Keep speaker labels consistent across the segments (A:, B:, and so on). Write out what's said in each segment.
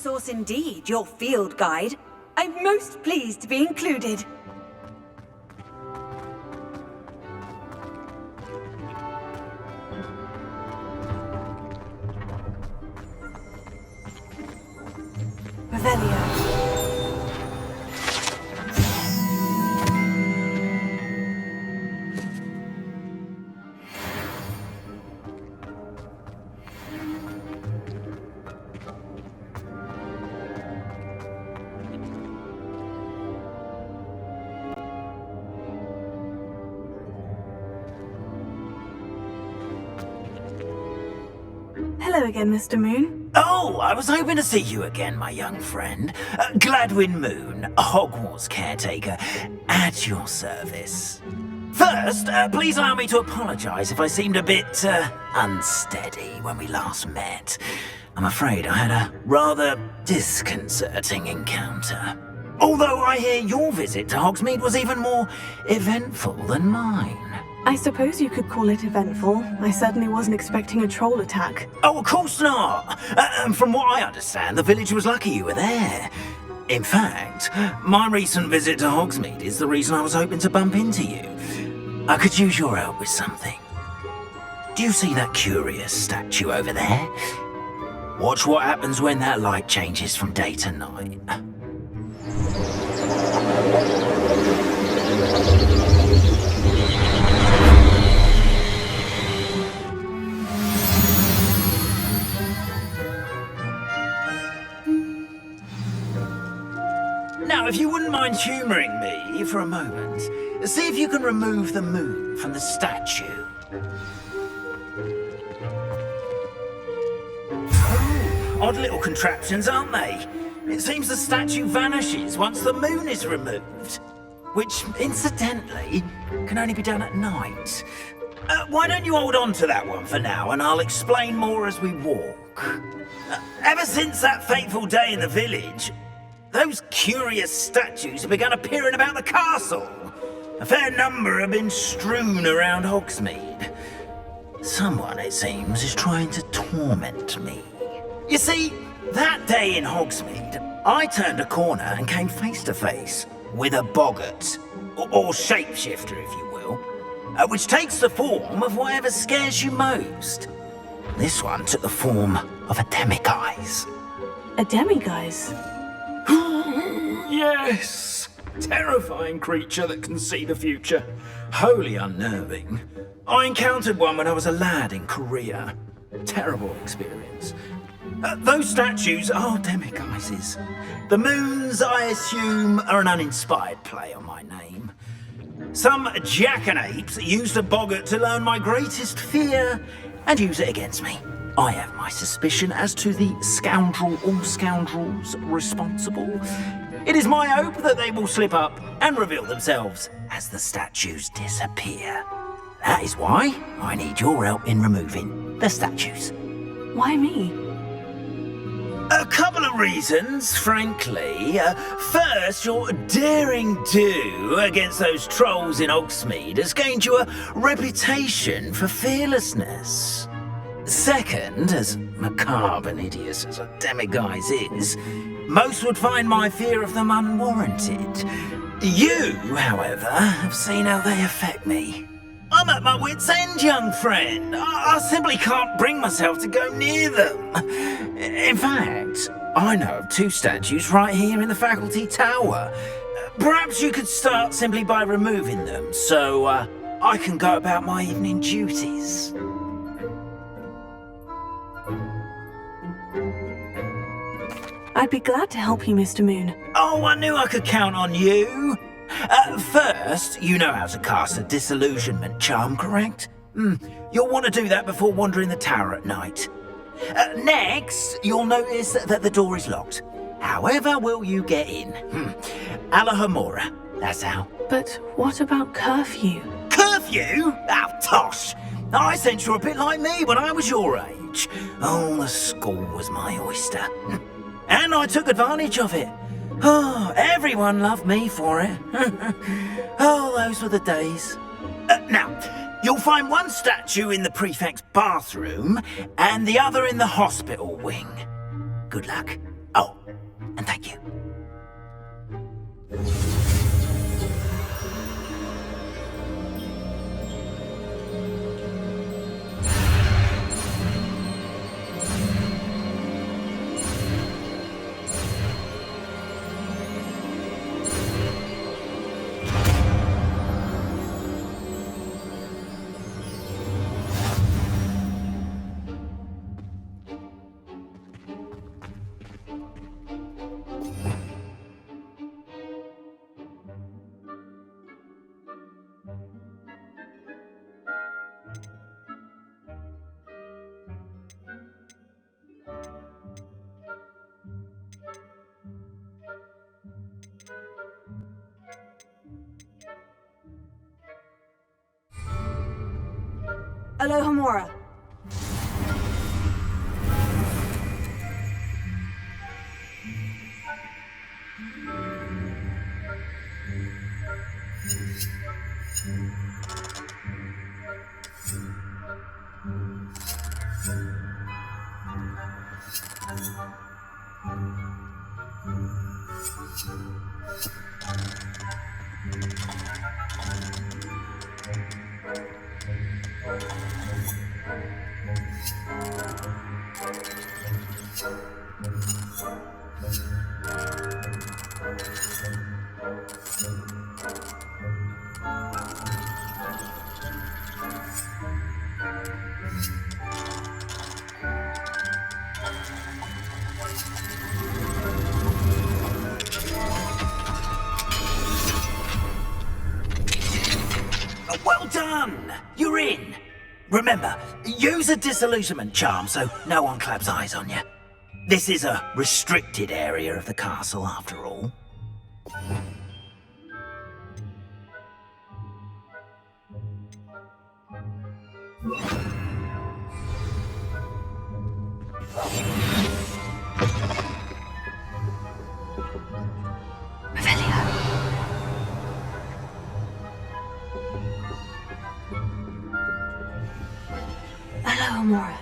A: resource indeed, your field guide. I'm most pleased to be included. Revelio. Hello again, Mr. Moon.
B: Oh, I was hoping to see you again, my young friend. Gladwin Moon, Hogwarts Caretaker, at your service. First, please allow me to apologise if I seemed a bit, unsteady when we last met. I'm afraid I had a rather disconcerting encounter. Although I hear your visit to Hogsmeade was even more eventful than mine.
C: I suppose you could call it eventful. I certainly wasn't expecting a troll attack.
B: Oh, of course not! From what I understand, the village was lucky you were there. In fact, my recent visit to Hogsmeade is the reason I was hoping to bump into you. I could use your help with something. Do you see that curious statue over there? Watch what happens when that light changes from day to night. Now, if you wouldn't mind humouring me for a moment, see if you can remove the moon from the statue. Oh, odd little contraptions, aren't they? It seems the statue vanishes once the moon is removed. Which, incidentally, can only be done at night. Why don't you hold on to that one for now, and I'll explain more as we walk. Ever since that fateful day in the village, those curious statues have begun appearing about the castle. A fair number have been strewn around Hogsmeade. Someone, it seems, is trying to torment me. You see, that day in Hogsmeade, I turned a corner and came face to face with a boggart, or shapeshifter, if you will, which takes the form of whatever scares you most. This one took the form of a demiguise.
C: A demiguise?
B: Yes! Terrifying creature that can see the future. Wholly unnerving. I encountered one when I was a lad in Korea. Terrible experience. Those statues are demiguises. The moons, I assume, are an uninspired play on my name. Some jackanapes used a boggart to learn my greatest fear and use it against me. I have my suspicion as to the scoundrel or scoundrels responsible. It is my hope that they will slip up and reveal themselves as the statues disappear. That is why I need your help in removing the statues.
C: Why me?
B: A couple of reasons, frankly. First, your daring do against those trolls in Hogsmeade has gained you a reputation for fearlessness. Second, as macabre and hideous as a demiguise is, most would find my fear of them unwarranted. You, however, have seen how they affect me. I'm at my wit's end, young friend. I simply can't bring myself to go near them. In fact, I know of two statues right here in the faculty tower. Perhaps you could start simply by removing them, so I can go about my evening duties.
C: I'd be glad to help you, Mr. Moon.
B: Oh, I knew I could count on you. First, you know how to cast a disillusionment charm, correct? You'll want to do that before wandering the tower at night. Next, you'll notice that the door is locked. However will you get in? Alahomora, that's how.
C: But what about curfew?
B: Curfew? Oh, tosh! I sense you're a bit like me when I was your age. Oh, the school was my oyster. And I took advantage of it. Oh, everyone loved me for it. Oh, those were the days. Now, you'll find one statue in the prefect's bathroom and the other in the hospital wing. Good luck. Oh, and thank you.
A: Alohomora.
B: Well done! You're in! Remember, use a disillusionment charm so no one claps eyes on you. This is a restricted area of the castle, after all.
C: Alohomora.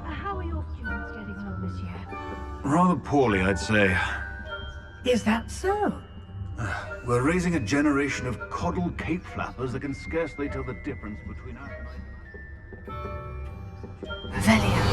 D: How are your students getting on this year?
E: Rather poorly, I'd say.
D: Is that so?
E: We're raising a generation of coddled cape flappers that can scarcely tell the difference between us and...
C: Revelio.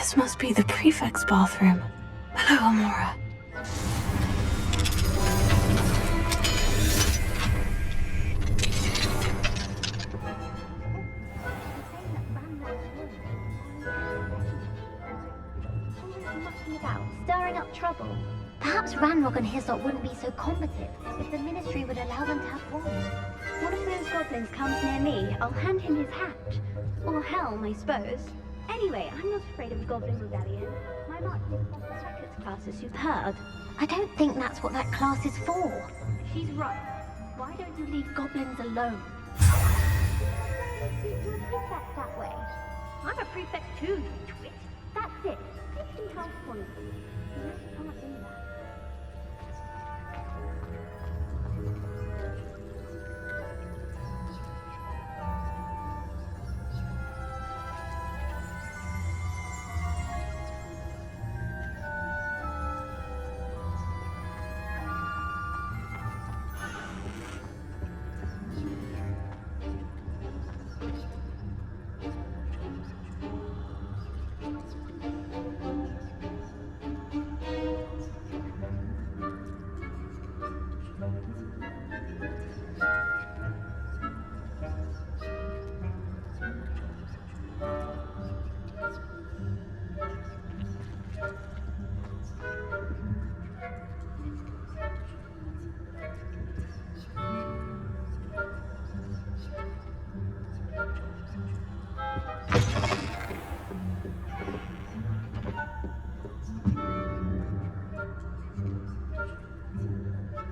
C: This must be the prefect's bathroom. Hello, Amora.
F: About stirring up trouble. Perhaps Ranrock and his lot wouldn't be so combative if the Ministry would allow them to have war. One of those goblins comes near me, I'll hand him his hat. Or helm, I suppose. Anyway, I'm not afraid of Goblin Rebellion. My march in class is superb. I don't think that's what that class is for. She's right. Why don't you leave goblins alone? Speak to a prefect that way. I'm a prefect too, you twit. That's it. 50 health points.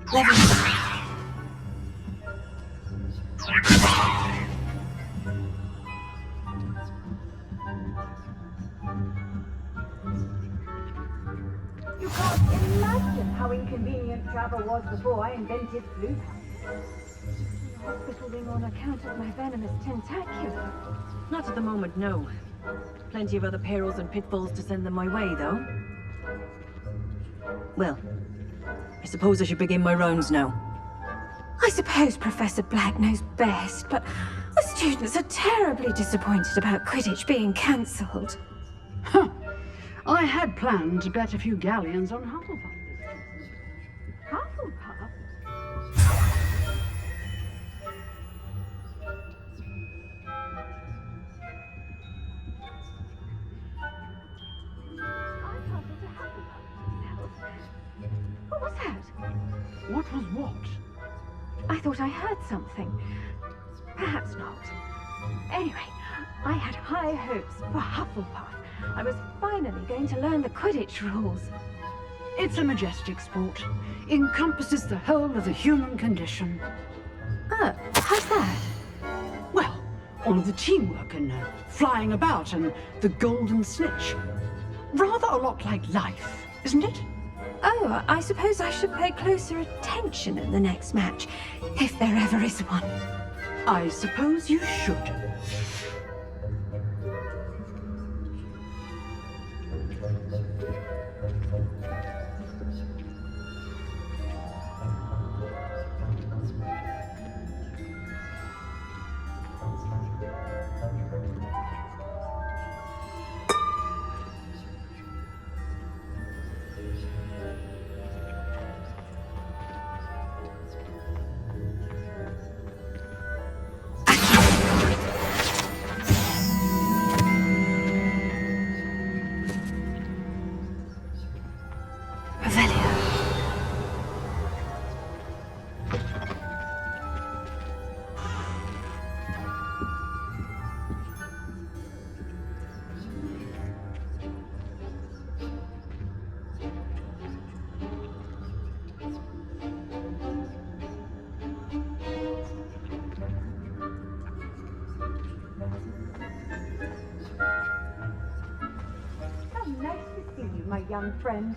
F: You can't do that.
D: You can't imagine how inconvenient travel was before I invented flu. Hospitaling on account of my venomous tentacula.
G: Not at the moment, no. Plenty of other perils and pitfalls to send them my way, though. Well, I suppose I should begin my rounds now.
C: I suppose Professor Black knows best, but the students are terribly disappointed about Quidditch being cancelled.
H: Huh. I had planned to bet a few galleons on Hufflepuff.
D: Hufflepuff? I puzzled a Hufflepuff myself. What was that?
H: What was what?
D: I thought I heard something. Perhaps not. Anyway, I had high hopes for Hufflepuff. I was finally going to learn the Quidditch rules.
H: It's a majestic sport. Encompasses the whole of the human condition.
D: Oh, how's that?
H: Well, all of the teamwork and flying about and the golden snitch. Rather a lot like life, isn't it?
C: Oh, I suppose I should pay closer attention in the next match, if there ever is one.
H: I suppose you should.
D: Nice to see you, my young friend.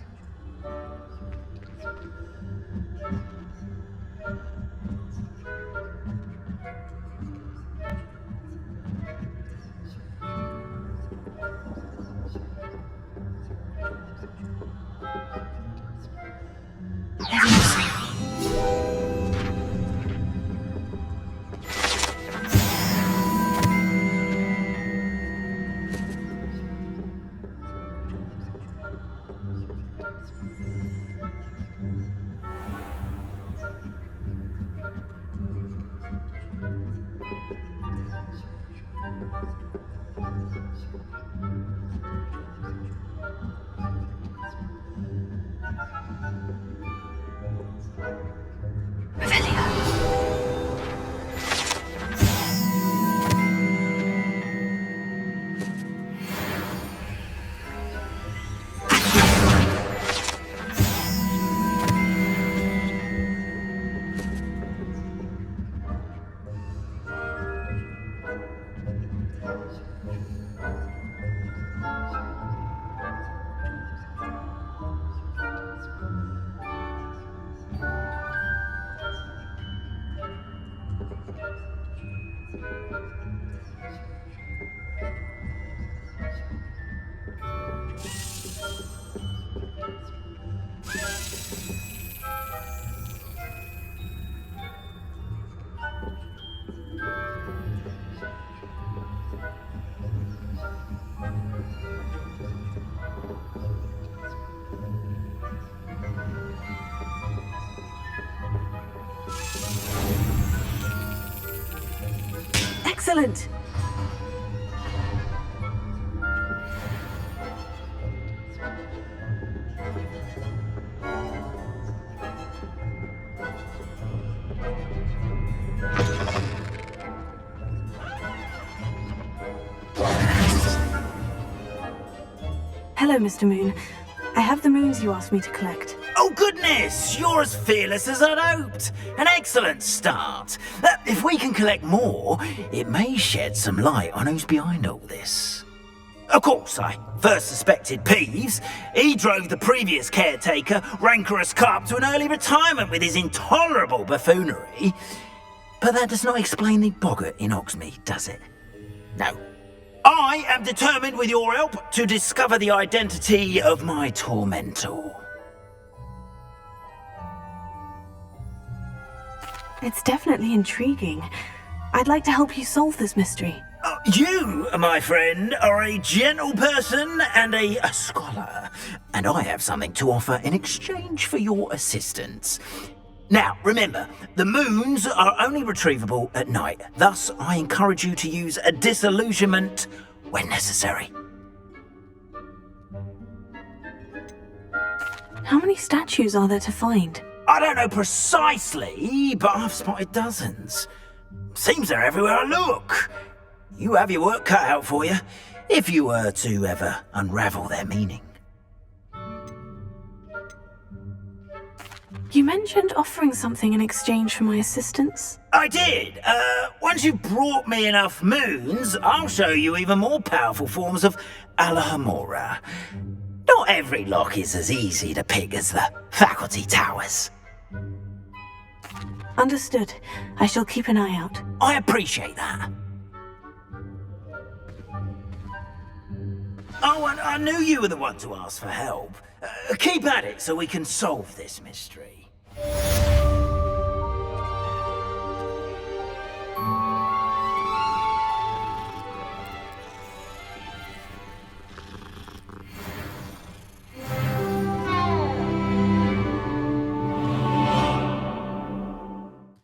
A: Excellent!
I: Hello, Mr. Moon. I have the moons you asked me to collect.
B: Oh goodness, you're as fearless as I'd hoped. An excellent start. If we can collect more, it may shed some light on who's behind all this. Of course, I first suspected Peeves. He drove the previous caretaker, rancorous carp, to an early retirement with his intolerable buffoonery. But that does not explain the boggart in Hogsmeade, does it? No. I am determined, with your help, to discover the identity of my tormentor.
I: It's definitely intriguing. I'd like to help you solve this mystery.
B: You, my friend, are a gentle person and a scholar, and I have something to offer in exchange for your assistance. Now, remember, the moons are only retrievable at night. Thus, I encourage you to use a disillusionment when necessary.
I: How many statues are there to find?
B: I don't know precisely, but I've spotted dozens. Seems they're everywhere I look. You have your work cut out for you, if you were to ever unravel their meaning.
I: You mentioned offering something in exchange for my assistance?
B: I did. Once you've brought me enough moons, I'll show you even more powerful forms of Alohomora. Not every lock is as easy to pick as the faculty towers.
I: Understood. I shall keep an eye out.
B: I appreciate that. Oh, and I knew you were the one to ask for help. Keep at it so we can solve this mystery.